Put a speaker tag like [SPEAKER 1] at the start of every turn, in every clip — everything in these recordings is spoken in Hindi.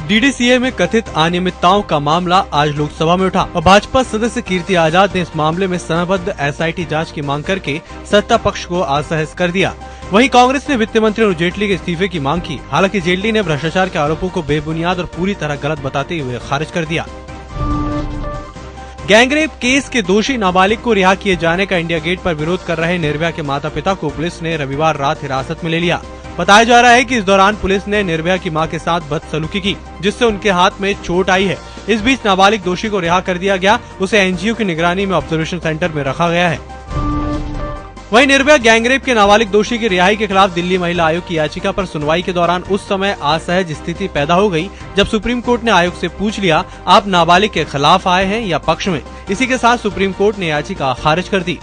[SPEAKER 1] डीडीसीए में कथित अनियमितताओं का मामला आज लोकसभा में उठा और भाजपा सदस्य कीर्ति आजाद ने इस मामले में समयबद्ध एसआईटी जांच की मांग करके सत्ता पक्ष को असहज कर दिया। वहीं कांग्रेस ने वित्त मंत्री अरुण जेटली के इस्तीफे की मांग की। हालांकि जेटली ने भ्रष्टाचार के आरोपों को बेबुनियाद और पूरी तरह गलत बताते हुए खारिज कर दिया। गैंगरेप केस के दोषी नाबालिग को रिहा किए जाने का इंडिया गेट पर विरोध कर रहे निर्भया के माता पिता को पुलिस ने रविवार रात हिरासत में ले लिया। बताया जा रहा है कि इस दौरान पुलिस ने निर्भया की मां के साथ बदसलूकी की, जिससे उनके हाथ में चोट आई है। इस बीच नाबालिग दोषी को रिहा कर दिया गया। उसे एनजीओ की निगरानी में ऑब्जर्वेशन सेंटर में रखा गया है। वहीं निर्भया गैंगरेप के नाबालिग दोषी की रिहाई के खिलाफ दिल्ली महिला आयोग की याचिका पर सुनवाई के दौरान उस समय असहज स्थिति पैदा हो गई, जब सुप्रीम कोर्ट ने आयोग से पूछ लिया, आप नाबालिग के खिलाफ आए हैं या पक्ष में। इसी के साथ सुप्रीम कोर्ट ने याचिका खारिज कर दी।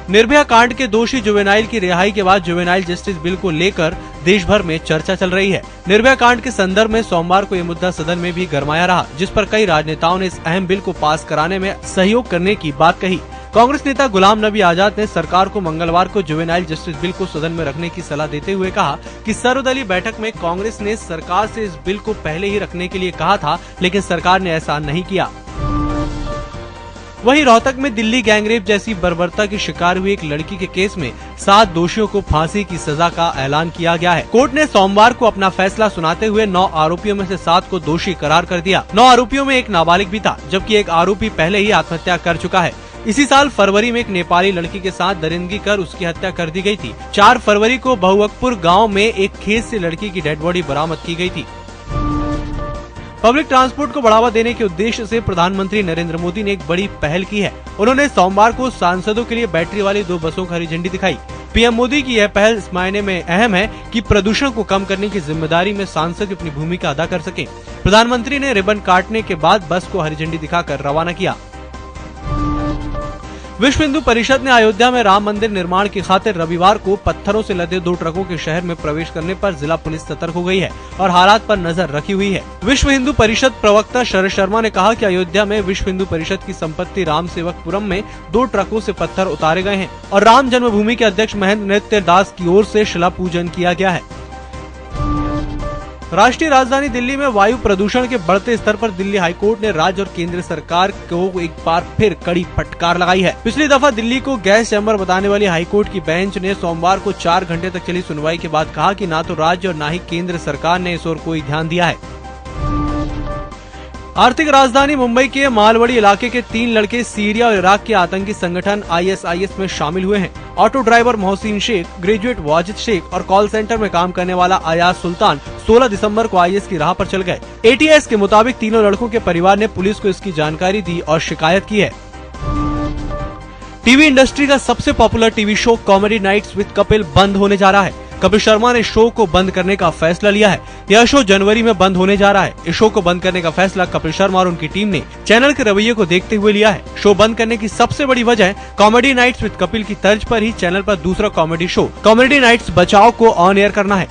[SPEAKER 1] निर्भया कांड के दोषी जुवेनाइल की रिहाई के बाद जुवेनाइल जस्टिस बिल को लेकर देश भर में चर्चा चल रही है। निर्भया कांड के संदर्भ में सोमवार को ये मुद्दा सदन में भी गरमाया रहा, जिस पर कई राजनेताओं ने इस अहम बिल को पास कराने में सहयोग करने की बात कही। कांग्रेस नेता गुलाम नबी आजाद ने सरकार को मंगलवार को जुवेनाइल जस्टिस बिल को सदन में रखने की सलाह देते हुए कहा कि सर्वदलीय बैठक में कांग्रेस ने सरकार से इस बिल को पहले ही रखने के लिए कहा था, लेकिन सरकार ने ऐसा नहीं किया। वहीं रोहतक में दिल्ली गैंगरेप जैसी बर्बरता की शिकार हुई एक लड़की के केस में 7 दोषियों को फांसी की सजा का ऐलान किया गया है। कोर्ट ने सोमवार को अपना फैसला सुनाते हुए 9 आरोपियों में से 7 को दोषी करार कर दिया। 9 आरोपियों में एक नाबालिग भी था, जबकि एक आरोपी पहले ही आत्महत्या कर चुका है। इसी साल फरवरी में एक नेपाली लड़की के साथ दरिंदगी कर उसकी हत्या कर दी गई थी। 4 फरवरी को बहुअकपुर गाँव में एक खेत से लड़की की डेड बॉडी बरामद की गई थी। पब्लिक ट्रांसपोर्ट को बढ़ावा देने के उद्देश्य से प्रधानमंत्री नरेंद्र मोदी ने एक बड़ी पहल की है। उन्होंने सोमवार को सांसदों के लिए बैटरी वाली 2 बसों को हरी झंडी दिखाई। पीएम मोदी की यह पहल इस मायने में अहम है कि प्रदूषण को कम करने की जिम्मेदारी में सांसद अपनी भूमिका अदा कर सके। प्रधानमंत्री ने रिबन काटने के बाद बस को हरी झंडी दिखाकर रवाना किया। विश्व हिंदू परिषद ने अयोध्या में राम मंदिर निर्माण की खातिर रविवार को पत्थरों से लदे 2 ट्रकों के शहर में प्रवेश करने पर जिला पुलिस सतर्क हो गई है और हालात पर नजर रखी हुई है। विश्व हिंदू परिषद प्रवक्ता शरद शर्मा ने कहा कि अयोध्या में विश्व हिंदू परिषद की संपत्ति राम सेवकपुरम में 2 ट्रकों से पत्थर उतारे गए हैं और राम जन्मभूमि के अध्यक्ष महेंद्र नृत्य दास की ओर से शिला पूजन किया गया है। राष्ट्रीय राजधानी दिल्ली में वायु प्रदूषण के बढ़ते स्तर पर दिल्ली हाईकोर्ट ने राज्य और केंद्र सरकार को एक बार फिर कड़ी फटकार लगाई है। पिछली दफा दिल्ली को गैस चैम्बर बताने वाली हाईकोर्ट की बेंच ने सोमवार को 4 घंटे तक चली सुनवाई के बाद कहा कि ना तो राज्य और ना ही केंद्र सरकार ने इस ओर कोई ध्यान दिया है। आर्थिक राजधानी मुंबई के मालवड़ी इलाके के 3 लड़के सीरिया और इराक के आतंकी संगठन ISIS में शामिल हुए हैं। Auto driver Mohsin Shaikh, graduate Wajid Shaikh और कॉल सेंटर में काम करने वाला अयाज सुल्तान 16 दिसंबर को IS की राह पर चल गए। ATS के मुताबिक तीनों लड़कों के परिवार ने पुलिस को इसकी जानकारी दी और शिकायत की है। टीवी इंडस्ट्री का सबसे popular TV show comedy nights with Kapil बंद होने जा रहा है। कपिल शर्मा ने शो को बंद करने का फैसला लिया है। यह शो जनवरी में बंद होने जा रहा है। इस शो को बंद करने का फैसला कपिल शर्मा और उनकी टीम ने चैनल के रवैये को देखते हुए लिया है। शो बंद करने की सबसे बड़ी वजह कॉमेडी नाइट्स विद कपिल की तर्ज पर ही चैनल पर दूसरा कॉमेडी शो कॉमेडी नाइट्स बचाओ को ऑन एयर करना है।